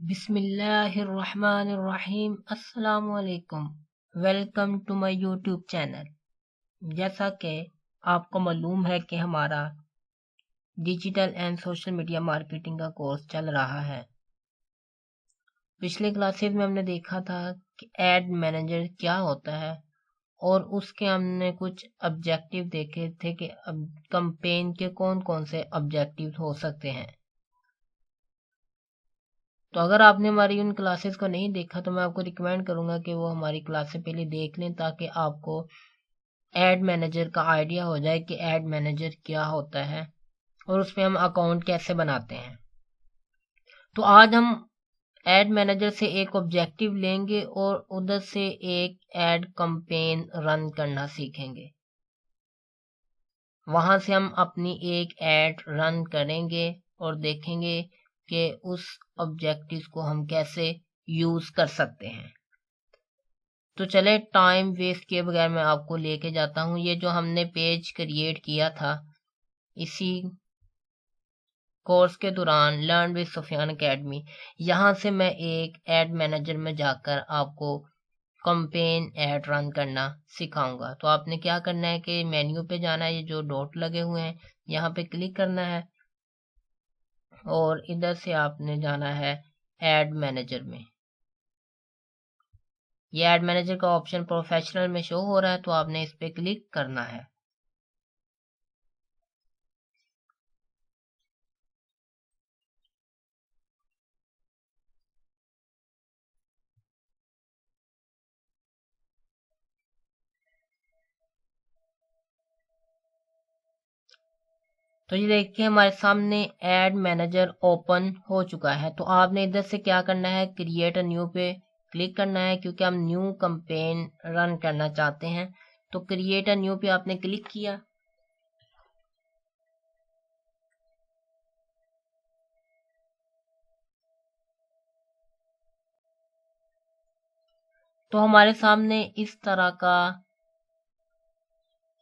बिस्मिल्लाहिर्रहमानिर्रहीम। अस्सलाम वालेकुम। Welcome to my YouTube channel. जैसा कि आपको मालूम है कि हमारा digital and social media marketing का कोर्स चल रहा है। पिछले क्लासेस में हमने देखा था कि एड मैनेजर क्या होता है और उसके हमने कुछ ऑब्जेक्टिव देखे थे कि कैंपेन के कौन कौन से ऑब्जेक्टिव हो सकते हैं। तो अगर आपने हमारी उन क्लासेस को नहीं देखा तो मैं आपको रिकमेंड करूंगा कि वो हमारी क्लासेस पहले देख लें ताकि आपको एड मैनेजर का आइडिया हो जाए कि एड मैनेजर क्या होता है और उसमें हम अकाउंट कैसे बनाते हैं। तो आज हम एड मैनेजर से एक ऑब्जेक्टिव लेंगे और उधर से एक एड कैंपेन रन करना सीखेंगे। वहां से हम अपनी एक एड रन करेंगे और देखेंगे कि उस ऑब्जेक्टिव को हम कैसे यूज कर सकते हैं। तो चले टाइम वेस्ट किए बगैर मैं आपको लेके जाता हूँ। ये जो हमने पेज क्रिएट किया था इसी कोर्स के दौरान लर्न विद सुफियान एकेडमी, यहाँ से मैं एक एड मैनेजर में जाकर आपको कैंपेन एड रन करना सिखाऊंगा। तो आपने क्या करना है कि मेन्यू पे जाना है, ये जो डॉट लगे हुए हैं यहाँ पे क्लिक करना है और इधर से आपने जाना है एड मैनेजर में। ये एड मैनेजर का ऑप्शन प्रोफेशनल में शो हो रहा है तो आपने इस पे क्लिक करना है। तो ये देखिए हमारे सामने एड मैनेजर ओपन हो चुका है। तो आपने इधर से क्या करना है, क्रिएट अ न्यू पे क्लिक करना है क्योंकि हम न्यू कैंपेन रन करना चाहते हैं। तो क्रिएट अ न्यू पे आपने क्लिक किया। तो हमारे सामने इस तरह का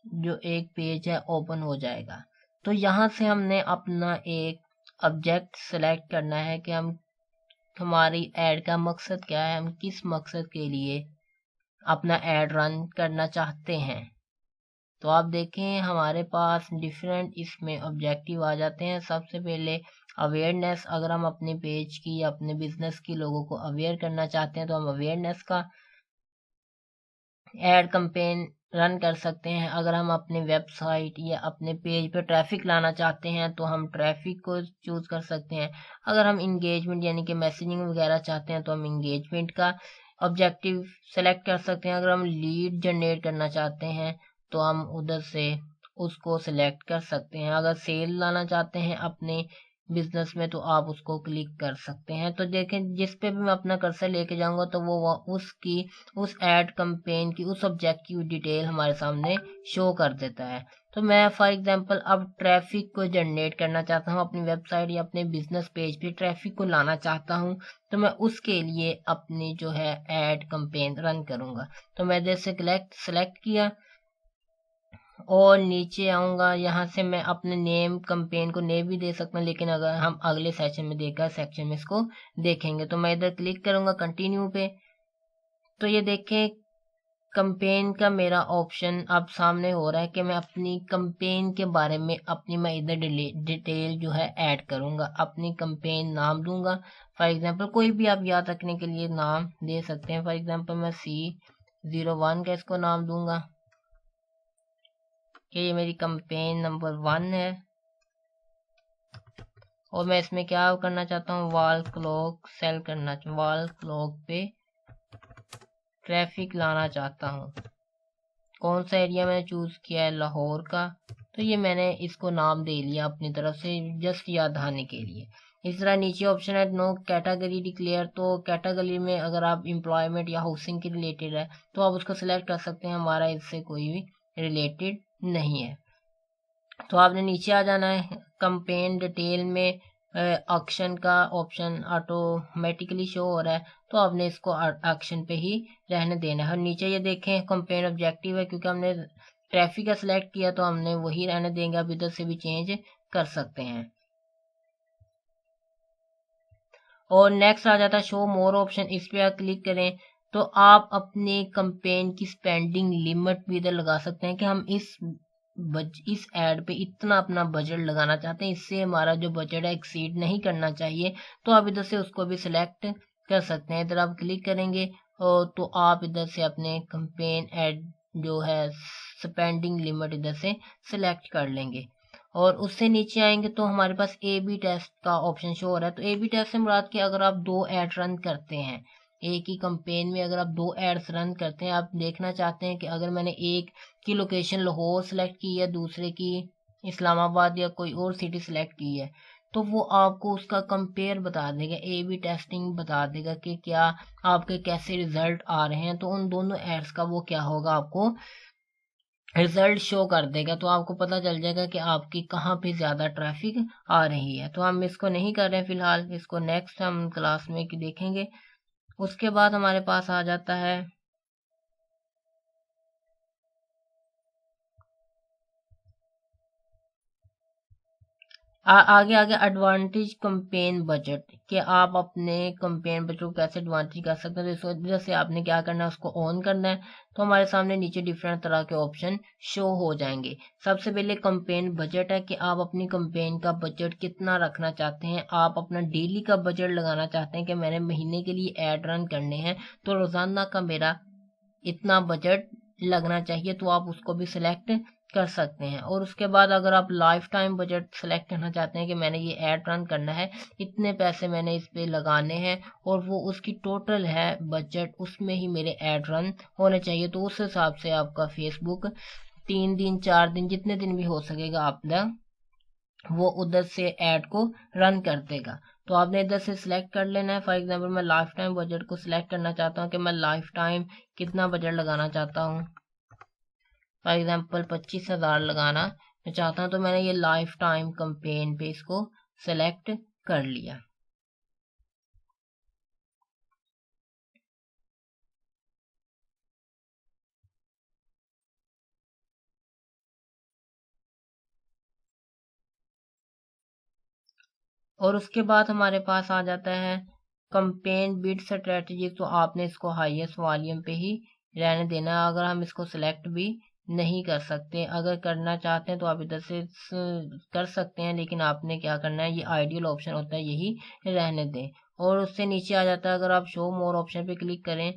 जो एक पेज है ओपन हो जाएगा। तो यहाँ से हमने अपना एक ऑब्जेक्ट सेलेक्ट करना है कि हम हमारी एड का मकसद क्या है, हम किस मकसद के लिए अपना एड रन करना चाहते हैं। तो आप देखें हमारे पास डिफरेंट इसमें ऑब्जेक्टिव आ जाते हैं। सबसे पहले अवेयरनेस, अगर हम अपने पेज की या अपने बिजनेस की लोगों को अवेयर करना चाहते हैं तो हम अवेयरनेस का एड कैंपेन रन कर सकते हैं। अगर हम अपने वेबसाइट या अपने पेज पे ट्रैफिक लाना चाहते हैं तो हम ट्रैफिक को चूज कर सकते हैं। अगर हम इंगेजमेंट यानी कि मैसेजिंग वगैरह चाहते हैं तो हम इंगेजमेंट का ऑब्जेक्टिव सेलेक्ट कर सकते हैं। अगर हम लीड जनरेट करना चाहते हैं तो हम उधर से उसको सिलेक्ट कर सकते हैं। अगर सेल लाना चाहते हैं अपने बिजनेस में तो आप उसको क्लिक कर सकते हैं। तो देखें जिस पे भी मैं अपना कर्सर लेके जाऊंगा तो वो उसकी उस एड कैंपेन की उस ऑब्जेक्ट की डिटेल हमारे सामने शो कर देता है। तो मैं फॉर एग्जांपल अब ट्रैफिक को जनरेट करना चाहता हूँ अपनी वेबसाइट या अपने बिजनेस पेज पे ट्रैफिक को लाना चाहता हूँ। तो मैं उसके लिए अपनी जो है एड कैंपेन रन करूंगा। तो मैं इधर से सेलेक्ट किया और नीचे आऊंगा। यहाँ से मैं अपने नेम कैंपेन को नेम भी दे सकता हूँ, लेकिन अगर हम अगले सेशन में देखकर सेक्शन में इसको देखेंगे। तो मैं इधर क्लिक करूंगा कंटिन्यू पे। तो ये देखें कैंपेन का मेरा ऑप्शन अब सामने हो रहा है कि मैं अपनी कैंपेन के बारे में अपनी मैं इधर डिटेल जो है ऐड करूंगा। अपनी कैंपेन नाम दूंगा। फॉर एग्जांपल कोई भी आप याद रखने के लिए नाम दे सकते हैं। फॉर एग्जांपल मैं C01 का इसको नाम दूंगा कि ये मेरी कैंपेन नंबर 1 है और मैं इसमें क्या करना चाहता हूँ, वॉल क्लॉक सेल करना, वॉल क्लॉक पे ट्रैफिक लाना चाहता हूँ। कौन सा एरिया मैंने चूज किया है, लाहौर का। तो ये मैंने इसको नाम दे लिया अपनी तरफ से जस्ट याद आने के लिए। इस तरह नीचे ऑप्शन है नो कैटेगरी डिक्लेयर। तो कैटेगरी में अगर आप एम्प्लॉयमेंट या हाउसिंग के रिलेटेड है तो आप उसको सिलेक्ट कर सकते हैं। हमारा इससे कोई भी रिलेटेड नहीं है। तो आपने नीचे आ जाना है। कैंपेन डिटेल में एक्शन का ऑप्शन ऑटोमेटिकली शो हो रहा है तो आपने इसको एक्शन पे ही रहने देना है। और नीचे ये देखें कैंपेन ऑब्जेक्टिव है क्योंकि हमने ट्रैफिक का सिलेक्ट किया तो हमने वही रहने देंगे। आप इधर से भी चेंज कर सकते हैं। और नेक्स्ट आ जाता है शो मोर ऑप्शन, इस पे आप क्लिक करें तो आप अपने कंपेन की स्पेंडिंग लिमिट भी इधर लगा सकते हैं कि हम इस एड पे इतना अपना बजट लगाना चाहते हैं, इससे हमारा जो बजट है एक्सीड नहीं करना चाहिए। तो आप इधर से उसको भी सिलेक्ट कर सकते हैं। इधर आप क्लिक करेंगे और तो आप इधर से अपने कंपेन एड जो है स्पेंडिंग लिमिट इधर से सिलेक्ट कर लेंगे और उससे नीचे आएंगे तो हमारे पास ए बी टेस्ट का ऑप्शन शो हो रहा है। तो ए बी टेस्ट से मुराद कि अगर आप दो एड रन करते हैं एक ही कंपेन में, अगर आप दो एड्स रन करते हैं, आप देखना चाहते हैं कि अगर मैंने एक की लोकेशन लाहौर सेलेक्ट की है, दूसरे की इस्लामाबाद या कोई और सिटी सेलेक्ट की है, तो वो आपको उसका कंपेयर बता देगा, ए बी टेस्टिंग बता देगा कि क्या आपके कैसे रिजल्ट आ रहे हैं। तो उन दोनों एड्स का वो क्या होगा, आपको रिजल्ट शो कर देगा। तो आपको पता चल जाएगा कि आपकी कहाँ पे ज़्यादा ट्रैफिक आ रही है। तो हम इसको नहीं कर रहे हैं फिलहाल, इसको नेक्स्ट हम क्लास में देखेंगे। उसके बाद हमारे पास आ जाता है आगे आगे एडवांटेज कंपेन बजट, कि आप अपने कंपेन बजट को कैसे एडवांटेज कर सकते हैं। तो इस वजह से आपने क्या करना है, उसको ऑन करना है। तो हमारे सामने नीचे डिफरेंट तरह के ऑप्शन शो हो जाएंगे। सबसे पहले कंपेन बजट है कि आप अपनी कंपेन का बजट कितना रखना चाहते हैं। आप अपना डेली का बजट लगाना चाहते हैं कि मैंने महीने के लिए ऐड रन करने हैं, तो रोजाना का मेरा इतना बजट लगना चाहिए, तो आप उसको भी सिलेक्ट कर सकते हैं। और उसके बाद अगर आप लाइफ टाइम बजट सेलेक्ट करना चाहते हैं कि मैंने ये ऐड रन करना है, इतने पैसे मैंने इस पे लगाने हैं और वो उसकी टोटल है बजट, उसमें ही मेरे ऐड रन होने चाहिए, तो उस हिसाब से आपका फेसबुक 3 दिन 4 दिन जितने दिन भी हो सकेगा आपका वो उधर से ऐड को रन कर देगा। तो आपने इधर से सिलेक्ट कर लेना है। फॉर एग्जांपल मैं लाइफ टाइम बजट को सिलेक्ट करना चाहता हूँ कि मैं लाइफ टाइम कितना बजट लगाना चाहता हूँ। फॉर एग्जांपल 25,000 लगाना मैं चाहता हूँ, तो मैंने ये लाइफ टाइम कंपेन पे इसको सेलेक्ट कर लिया। और उसके बाद हमारे पास आ जाता है कंपेन बिड स्ट्रेटजी। तो आपने इसको हाईएस्ट वॉल्यूम पे ही रहने देना है। अगर हम इसको सिलेक्ट भी नहीं कर सकते, अगर करना चाहते हैं तो आप इधर से कर सकते हैं, लेकिन आपने क्या करना है, ये आइडियल ऑप्शन होता है, यही रहने दें। और उससे नीचे आ जाता है, अगर आप शो मोर ऑप्शन पे क्लिक करें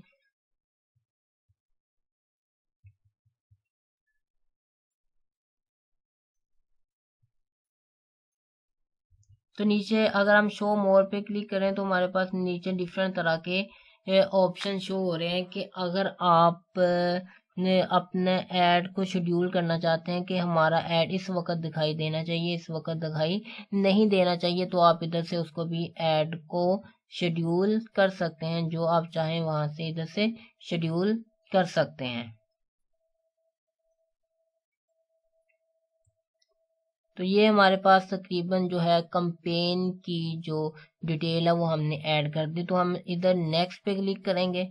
तो नीचे अगर हम शो मोर पे क्लिक करें तो हमारे पास नीचे डिफरेंट तरह के ऑप्शन शो हो रहे हैं कि अगर आप ने अपने ऐड को शेड्यूल करना चाहते हैं कि हमारा ऐड इस वक्त दिखाई देना चाहिए, इस वक्त दिखाई नहीं देना चाहिए, तो आप इधर से उसको भी ऐड को शेड्यूल कर सकते हैं। जो आप चाहें वहां से इधर से शेड्यूल कर सकते हैं। तो ये हमारे पास तकरीबन जो है कंपेन की जो डिटेल है वो हमने ऐड कर दी। तो हम इधर नेक्स्ट पे क्लिक करेंगे।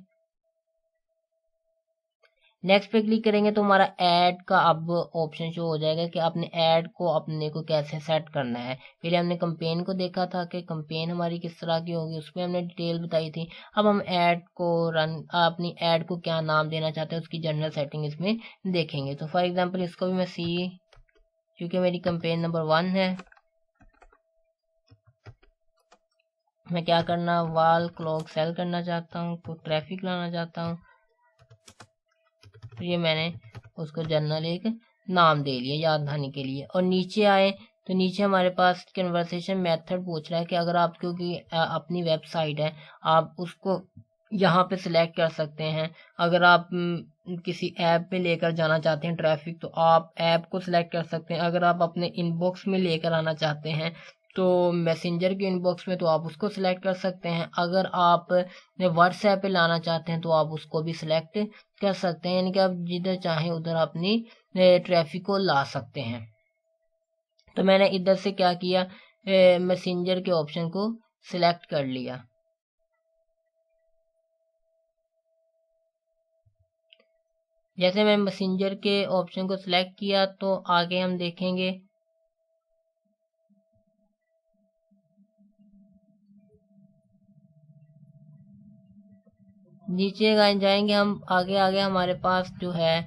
नेक्स्ट पे क्लिक करेंगे तो हमारा ऐड का अब ऑप्शन शो हो जाएगा कि आपने ऐड को अपने को कैसे सेट करना है। पहले हमने कंपेन को देखा था कि कंपेन हमारी किस तरह की होगी, उसमें हमने डिटेल बताई थी। अब हम ऐड को अपनी ऐड को क्या नाम देना चाहते हैं उसकी जनरल सेटिंग इसमें देखेंगे। तो फॉर एग्जाम्पल इसको भी मैं क्योंकि मेरी कंपेन नंबर 1 है, मैं क्या करना, वाल क्लॉक सेल करना चाहता हूँ, तो ट्रैफिक लाना चाहता हूँ। तो ये मैंने उसको जनरल एक नाम दे लिया याद दहानी के लिए। और नीचे आए तो नीचे हमारे पास कन्वर्सेशन मेथड पूछ रहा है कि अगर आप क्योंकि अपनी वेबसाइट है आप उसको यहाँ पे सिलेक्ट कर सकते हैं। अगर आप किसी ऐप पे लेकर जाना चाहते हैं ट्रैफिक, तो आप ऐप को सिलेक्ट कर सकते हैं। अगर आप अपने इनबॉक्स में लेकर आना चाहते हैं तो मैसेंजर के इनबॉक्स में, तो आप उसको सिलेक्ट कर सकते हैं। अगर आप व्हाट्सएप पे लाना चाहते हैं तो आप उसको भी सिलेक्ट कर सकते हैं। यानी कि आप जिधर चाहें उधर अपनी ट्रैफिक को ला सकते हैं। तो मैंने इधर से क्या किया, मैसेंजर के ऑप्शन को सिलेक्ट कर लिया। जैसे मैं मैसेंजर के ऑप्शन को सिलेक्ट किया तो आगे हम देखेंगे नीचे जाएंगे हम, आगे आगे हमारे पास जो है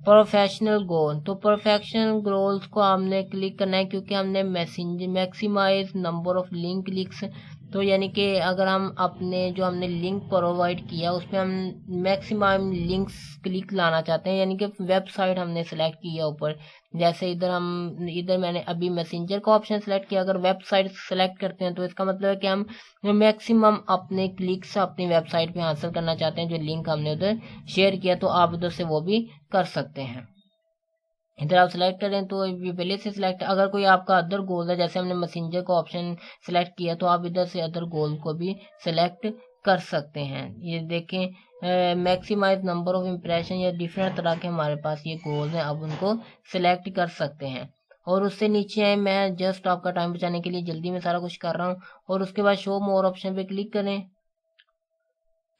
प्रोफेशनल गोल। तो प्रोफेशनल गोल्स को हमने क्लिक करना है, क्योंकि हमने messenger maximize number of link clicks, तो यानी कि अगर हम अपने जो हमने लिंक प्रोवाइड किया उसमें हम मैक्सिमम लिंक्स क्लिक लाना चाहते हैं, यानी कि वेबसाइट हमने सेलेक्ट किया ऊपर। जैसे इधर मैंने अभी मैसेंजर का ऑप्शन सेलेक्ट किया, अगर वेबसाइट सेलेक्ट करते हैं तो इसका मतलब है कि हम मैक्सिमम अपने क्लिक्स अपनी वेबसाइट पे हासिल करना चाहते हैं, जो लिंक हमने उधर शेयर किया, तो आप उधर से वो भी कर सकते हैं। इधर आप सेलेक्ट करें तो ये पहले से सिलेक्ट, अगर कोई आपका अदर गोल है, जैसे हमने मैसेंजर का ऑप्शन सेलेक्ट किया, तो आप इधर से अदर गोल को भी सेलेक्ट कर सकते हैं। ये देखें मैक्सिमाइज नंबर ऑफ इम्प्रेशन, या डिफरेंट तरह के हमारे पास ये गोल हैं, अब उनको सिलेक्ट कर सकते हैं। और उससे नीचे है, मैं जस्ट आपका टाइम बचाने के लिए जल्दी में सारा कुछ कर रहा हूँ। और उसके बाद शो मोर ऑप्शन पे क्लिक करें,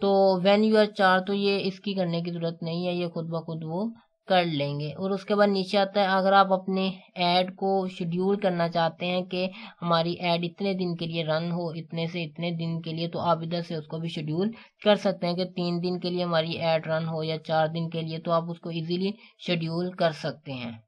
तो व्हेन यू आर चार, तो ये इसकी करने की जरूरत नहीं है, ये खुद ब खुद वो कर लेंगे। और उसके बाद नीचे आता है, अगर आप अपने ऐड को शेड्यूल करना चाहते हैं कि हमारी ऐड इतने दिन के लिए रन हो, इतने से इतने दिन के लिए, तो आप इधर से उसको भी शेड्यूल कर सकते हैं कि 3 दिन के लिए हमारी ऐड रन हो या 4 दिन के लिए, तो आप उसको इजीली शेड्यूल कर सकते हैं।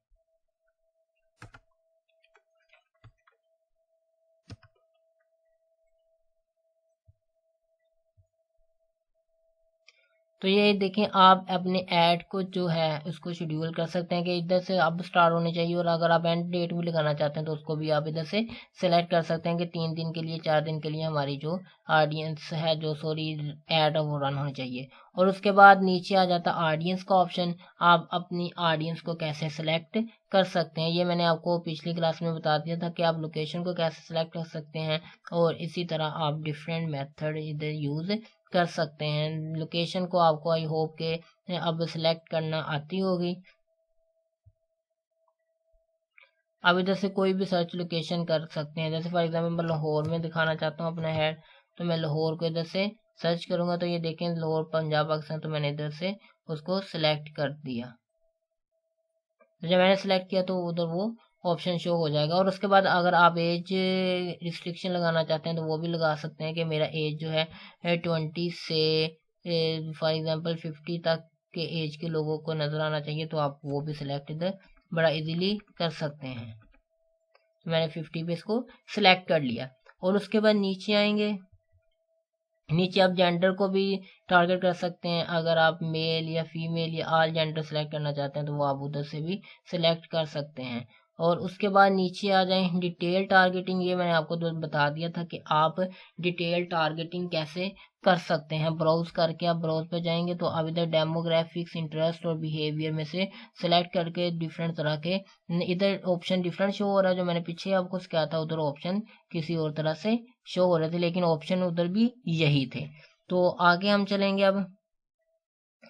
तो ये देखें, आप अपने ऐड को जो है उसको शेड्यूल कर सकते हैं कि इधर से अब स्टार्ट होने चाहिए, और अगर आप एंड डेट भी लगाना चाहते हैं तो उसको भी आप इधर से सेलेक्ट कर सकते हैं कि 3 दिन के लिए, 4 दिन के लिए हमारी जो ऑडियंस है, जो सॉरी ऐड है, वो रन होनी चाहिए। और उसके बाद नीचे आ जाता है ऑडियंस का ऑप्शन। आप अपनी ऑडियंस को कैसे सेलेक्ट कर सकते हैं, ये मैंने आपको पिछली क्लास में बता दिया था कि आप लोकेशन को कैसे सेलेक्ट कर सकते हैं, और इसी तरह आप डिफरेंट मेथड इधर यूज कर सकते हैं। लोकेशन को आपको आई होप के अब सिलेक्ट करना आती होगी। अब इधर से कोई भी सर्च लोकेशन कर सकते हैं, जैसे फॉर एग्जांपल मैं लाहौर में दिखाना चाहता हूँ अपना हेड, तो मैं लाहौर को इधर से सर्च करूंगा, तो ये देखें लाहौर पंजाब पाकिस्तान, तो मैंने इधर से उसको सिलेक्ट कर दिया। तो जब मैंने सेलेक्ट किया तो उधर वो ऑप्शन शो हो जाएगा। और उसके बाद अगर आप एज रिस्ट्रिक्शन लगाना चाहते हैं तो वो भी लगा सकते हैं कि मेरा एज जो है 20 से फॉर एग्जांपल 50 तक के एज के लोगों को नज़र आना चाहिए, तो आप वो भी सिलेक्ट इधर बड़ा इजीली कर सकते हैं। तो मैंने 50 पे इसको सिलेक्ट कर लिया। और उसके बाद नीचे आएंगे, नीचे आप जेंडर को भी टारगेट कर सकते हैं, अगर आप मेल या फीमेल या ऑल जेंडर सेलेक्ट करना चाहते हैं तो वो आप उधर से भी सिलेक्ट कर सकते हैं। और उसके बाद नीचे आ जाएं डिटेल टारगेटिंग, ये मैंने आपको बता दिया था कि आप डिटेल टारगेटिंग कैसे कर सकते हैं। ब्राउज करके आप ब्राउज पे जाएंगे तो आप इधर डेमोग्राफिक्स, इंटरेस्ट और बिहेवियर में से सेलेक्ट करके डिफरेंट तरह के, इधर ऑप्शन डिफरेंट शो हो रहा है, जो मैंने पीछे आपको सिखाया था उधर ऑप्शन किसी और तरह से शो हो रहे थे, लेकिन ऑप्शन उधर भी यही थे। तो आगे हम चलेंगे।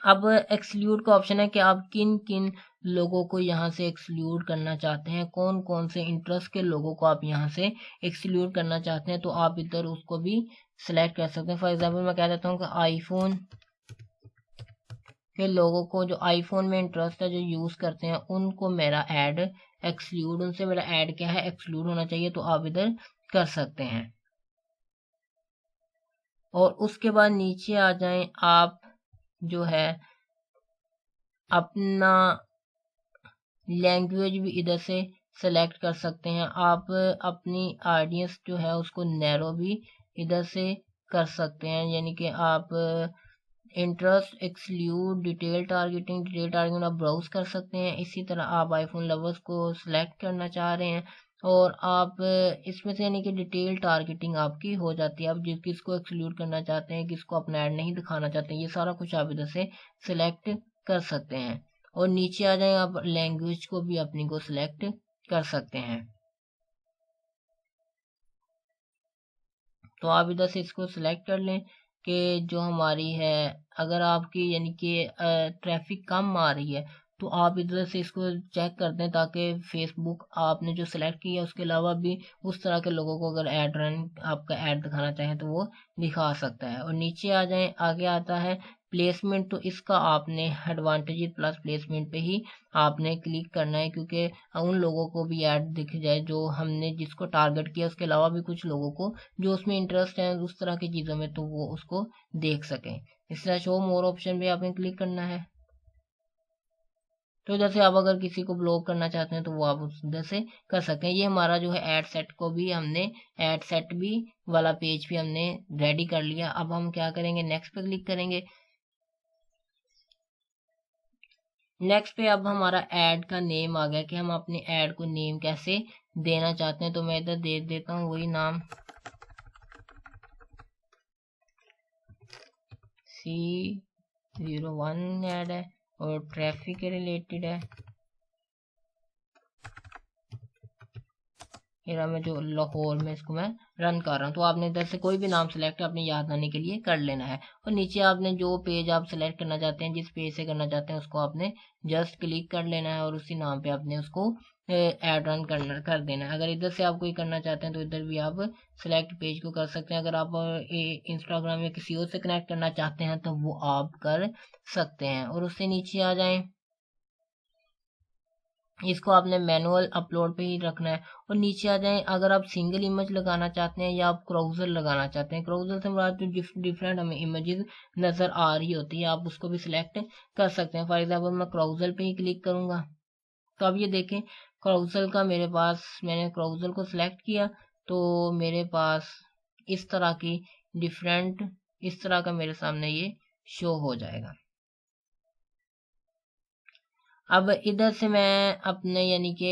अब एक्सक्लूड का ऑप्शन है कि आप किन किन लोगों को यहाँ से एक्सक्लूड करना चाहते हैं, कौन कौन से इंटरेस्ट के लोगों को आप यहाँ से एक्सक्लूड करना चाहते हैं, तो आप इधर उसको भी सिलेक्ट कर सकते हैं। फॉर एग्जांपल मैं कह देता हूँ कि आईफोन के लोगों को, जो आईफोन में इंटरेस्ट है, जो यूज़ करते हैं, उनको मेरा ऐड एक्सक्लूड, उनसे मेरा ऐड क्या है एक्सक्लूड होना चाहिए, तो आप इधर कर सकते हैं। और उसके बाद नीचे आ जाएं, आप जो है अपना लैंग्वेज भी इधर से सेलेक्ट कर सकते हैं। आप अपनी ऑडियंस जो है उसको नैरो भी इधर से कर सकते हैं, यानी कि आप इंटरेस्ट एक्सक्लूड डिटेल टारगेटिंग आप ब्राउज कर सकते हैं। इसी तरह आप आईफोन लवर्स को सिलेक्ट करना चाह रहे हैं और आप इसमें से यानी कि डिटेल टारगेटिंग आपकी हो जाती है। आप किसको एक्सक्लूड करना चाहते हैं, किसको अपना ऐड नहीं दिखाना चाहते हैं, ये सारा कुछ आप इधर से सिलेक्ट कर सकते हैं। और नीचे आ जाए, आप लैंग्वेज को भी अपनी को सिलेक्ट कर सकते हैं। तो आप इधर से इसको सिलेक्ट कर लें कि जो हमारी है, अगर आपकी यानी कि ट्रैफिक कम आ रही है तो आप इधर से इसको चेक कर दें, ताकि फेसबुक आपने जो सिलेक्ट किया है उसके अलावा भी उस तरह के लोगों को अगर आपका ऐड दिखाना चाहें तो वो दिखा सकता है। और नीचे आ जाएं, आगे आता है प्लेसमेंट, तो इसका आपने एडवांटेज प्लस प्लेसमेंट पे ही आपने क्लिक करना है, क्योंकि उन लोगों को भी ऐड दिख जाए जो हमने जिसको टारगेट किया, उसके अलावा भी कुछ लोगों को जो उसमें इंटरेस्ट है उस तरह की चीज़ों में, तो वो उसको देख सकें। इसलिए शो मोर ऑप्शन पे आपने क्लिक करना है। तो जैसे आप अगर किसी को ब्लॉक करना चाहते हैं तो वो आप उधर से कर सकते हैं। ये हमारा जो है ऐड सेट को भी हमने ऐड सेट भी वाला पेज भी हमने रेडी कर लिया। अब हम क्या करेंगे, नेक्स्ट पे क्लिक करेंगे। नेक्स्ट पे अब हमारा ऐड का नेम आ गया कि हम अपने ऐड को नेम कैसे देना चाहते हैं। तो मैं इधर दे देता हूँ वही नाम, C01 ऐड है और ट्रैफिक के रिलेटेड है। ये मैं जो लाहौर में इसको मैं रन कर रहा हूँ। तो आपने इधर से कोई भी नाम सेलेक्ट अपने याद आने के लिए कर लेना है, और नीचे आपने जो पेज आप सेलेक्ट करना चाहते हैं, जिस पेज से करना चाहते हैं, उसको आपने जस्ट क्लिक कर लेना है और उसी नाम पे आपने उसको ऐड रन कर देना है। अगर इधर से आप कोई करना चाहते हैं तो इधर भी आप सेलेक्ट पेज को कर सकते हैं। अगर आप इंस्टाग्राम या किसी और से कनेक्ट करना चाहते हैं तो वो आप कर सकते हैं। और उससे नीचे आ जाएं, इसको आपने मैनुअल अपलोड पे ही रखना है। और नीचे आ जाएं, अगर आप सिंगल इमेज लगाना चाहते हैं या आप क्राउजल लगाना चाहते हैं, क्राउजल से मुराद जो डिफरेंट हमें इमेजेस नज़र आ रही होती है, आप उसको भी सिलेक्ट कर सकते हैं। फॉर एग्जांपल मैं क्राउजल पे ही क्लिक करूंगा, तो अब ये देखें क्राउजल का मेरे पास, मैंने क्राउजल को सिलेक्ट किया तो मेरे पास इस तरह की डिफरेंट, इस तरह का मेरे सामने ये शो हो जाएगा। अब इधर से मैं अपने यानी कि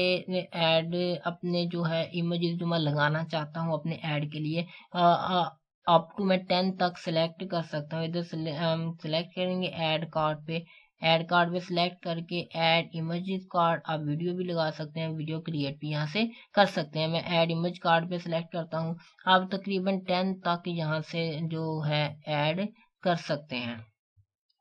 ऐड, अपने जो है इमेजेस जो मैं लगाना चाहता हूँ अपने ऐड के लिए, अप टू मैं 10 तक सिलेक्ट कर सकता हूँ। इधर सिलेक्ट करेंगे ऐड कार्ड पे, ऐड कार्ड पे सिलेक्ट करके ऐड इमेजेस कार्ड, आप वीडियो भी लगा सकते हैं, वीडियो क्रिएट भी यहाँ से कर सकते हैं। मैं ऐड इमेज कार्ड पे सिलेक्ट करता हूँ। आप तकरीबन 10 तक यहाँ से जो है ऐड कर सकते हैं।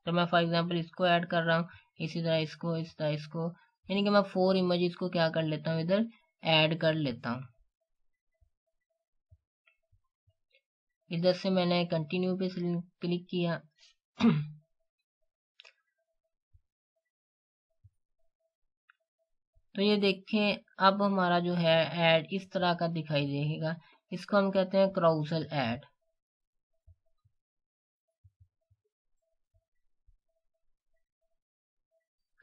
तो मैं फॉर एग्जांपल इसको ऐड कर रहा हूँ, इसी तरह इसको, इस तरह इसको, यानी कि मैं 4 इमेजेस को क्या कर लेता हूँ, इधर ऐड कर लेता हूँ। इधर से मैंने कंटिन्यू पे क्लिक किया। तो ये देखें अब हमारा जो है ऐड इस तरह का दिखाई देगा। इसको हम कहते हैं क्राउजल ऐड।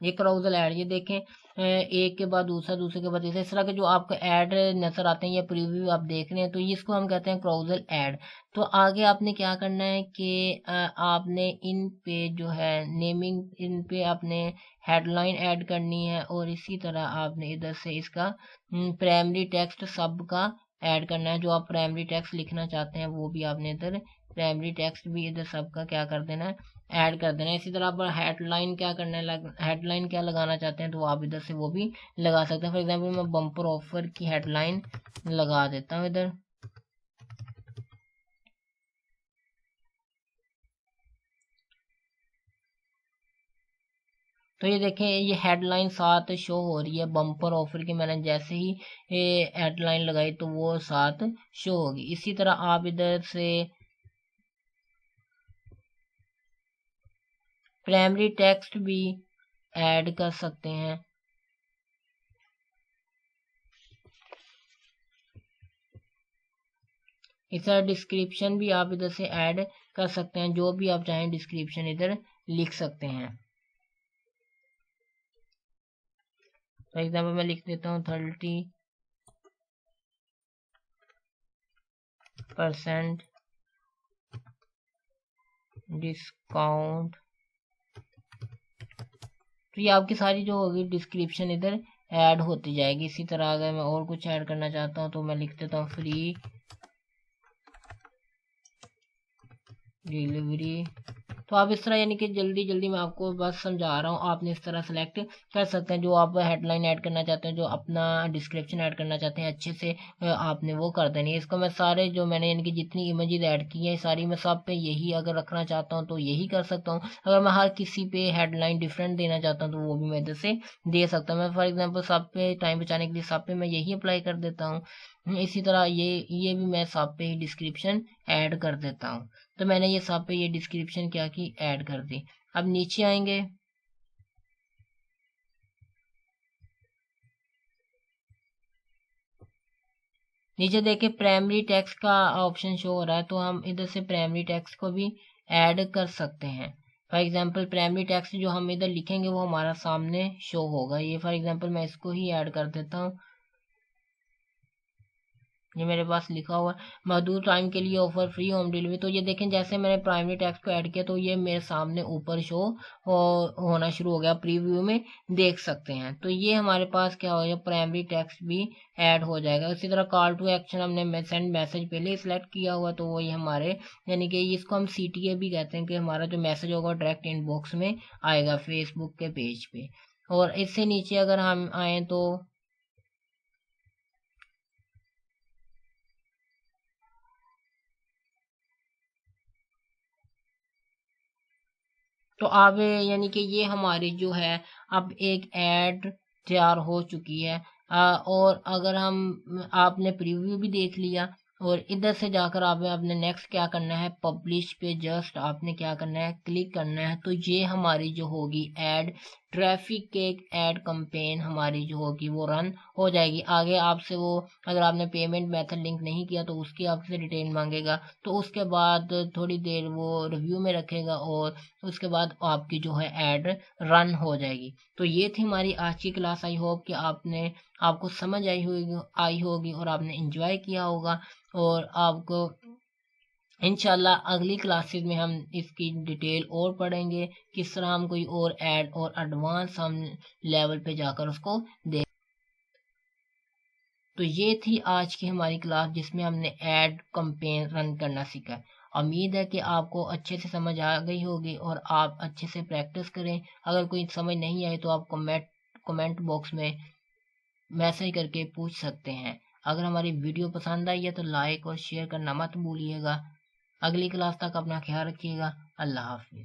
ये क्राउजल ऐड, ये देखें एक के बाद दूसरा, दूसरे के बाद तीसरा, इस तरह के जो आपको ऐड नजर आते हैं, ये प्रीव्यू आप देख रहे हैं, तो ये इसको हम कहते हैं क्राउजल ऐड। तो आगे आपने क्या करना है कि आपने इन पे जो है नेमिंग, इन पे आपने हेडलाइन ऐड करनी है, और इसी तरह आपने इधर से इसका प्राइमरी टेक्स्ट सब का ऐड करना है। जो आप प्राइमरी टेक्स्ट लिखना चाहते हैं वो भी आपने इधर प्राइमरी टेक्स्ट भी इधर सबका क्या कर देना है, ऐड कर देना है। इसी तरह आप हेडलाइन क्या करना है, हेडलाइन क्या लगाना चाहते हैं तो आप इधर से वो भी लगा सकते हैं। फॉर एग्जांपल मैं बम्पर ऑफर की हेडलाइन लगा देता हूँ इधर। तो ये देखें ये हेडलाइन साथ शो हो रही है बम्पर ऑफर की, मैंने जैसे ही हेडलाइन लगाई तो वो साथ शो होगी। इसी तरह आप इधर से प्राइमरी टेक्स्ट भी ऐड कर सकते हैं। इस तरह डिस्क्रिप्शन भी आप इधर से ऐड कर सकते हैं, जो भी आप चाहें डिस्क्रिप्शन इधर लिख सकते हैं। फॉर एग्जाम्पल मैं लिख देता हूँ 30% डिस्काउंट। तो ये आपकी सारी जो होगी डिस्क्रिप्शन इधर ऐड होती जाएगी। इसी तरह अगर मैं और कुछ ऐड करना चाहता हूँ तो मैं लिख देता हूँ फ्री डिलीवरी। तो आप इस तरह यानी कि जल्दी जल्दी मैं आपको बस समझा रहा हूँ, आपने इस तरह सेलेक्ट कर सकते हैं। जो आप हेडलाइन ऐड करना चाहते हैं, जो अपना डिस्क्रिप्शन ऐड करना चाहते हैं, अच्छे से आपने वो कर देनी है। इसको मैं सारे जो मैंने यानी कि जितनी इमेजेस ऐड की हैं सारी मैं सब पे यही अगर रखना चाहता हूँ तो यही कर सकता हूँ। अगर मैं हर किसी पे हेडलाइन डिफरेंट देना चाहता हूँ तो वो भी मैं इधर से दे सकता हूँ। मैं फॉर एग्जाम्पल सब पे टाइम बचाने के लिए सब पे मैं यही अप्लाई कर देता हूँ। इसी तरह ये भी मैं सब पे ही डिस्क्रिप्शन ऐड कर देता हूँ। तो मैंने ये सब पे ये डिस्क्रिप्शन क्या की, ऐड कर दी। अब नीचे आएंगे, नीचे देखिए प्राइमरी टेक्स्ट का ऑप्शन शो हो रहा है, तो हम इधर से प्राइमरी टेक्स्ट को भी ऐड कर सकते हैं। फॉर एग्जांपल प्राइमरी टेक्स्ट जो हम इधर लिखेंगे वो हमारा सामने शो होगा। ये फॉर एग्जांपल मैं इसको ही ऐड कर देता हूँ। ये मेरे पास लिखा हुआ है मधुर टाइम के लिए ऑफर फ्री होम डिलीवरी। तो ये देखें जैसे मैंने प्राइमरी टेक्स्ट को ऐड किया तो ये मेरे सामने ऊपर शो होना शुरू हो गया, प्रीव्यू में देख सकते हैं। तो ये हमारे पास क्या हो गया, प्राइमरी टेक्स्ट भी ऐड हो जाएगा। इसी तरह कॉल टू एक्शन हमने सेंड मैसेज पहले ही सिलेक्ट किया हुआ, तो वही हमारे यानी कि इसको हम CTA भी कहते हैं कि हमारा जो मैसेज होगा डायरेक्ट इनबॉक्स में आएगा फेसबुक के पेज पे। और इससे नीचे अगर हम आए तो अब यानी कि ये हमारी जो है अब एक ऐड तैयार हो चुकी है। और अगर हम आपने प्रीव्यू भी देख लिया और इधर से जाकर आपने नेक्स्ट क्या करना है, पब्लिश पे जस्ट आपने क्या करना है, क्लिक करना है। तो ये हमारी जो होगी ऐड ट्रैफिक के ऐड कंपेन हमारी जो होगी वो रन हो जाएगी। आगे आपसे वो अगर आपने पेमेंट मेथड लिंक नहीं किया तो उसकी आपसे डिटेल मांगेगा, तो उसके बाद थोड़ी देर वो रिव्यू में रखेगा और उसके बाद आपकी जो है ऐड रन हो जाएगी। तो ये थी हमारी आज की क्लास। आई होप कि आपको समझ आई होगी और आपने एंजॉय किया होगा। और आपको इंशाल्लाह अगली क्लासेस में हम इसकी डिटेल और पढ़ेंगे, किस तरह हम कोई और ऐड और एडवांस हम लेवल पे जाकर उसको देख। तो ये थी आज की हमारी क्लास जिसमें हमने ऐड कैंपेन रन करना सीखा। उम्मीद है कि आपको अच्छे से समझ आ गई होगी और आप अच्छे से प्रैक्टिस करें। अगर कोई समझ नहीं आए तो आप कमेंट बॉक्स में मैसेज करके पूछ सकते हैं। अगर हमारी वीडियो पसंद आई है तो लाइक और शेयर करना मत भूलिएगा। अगली क्लास तक अपना ख्याल रखिएगा। अल्लाह हाफिज।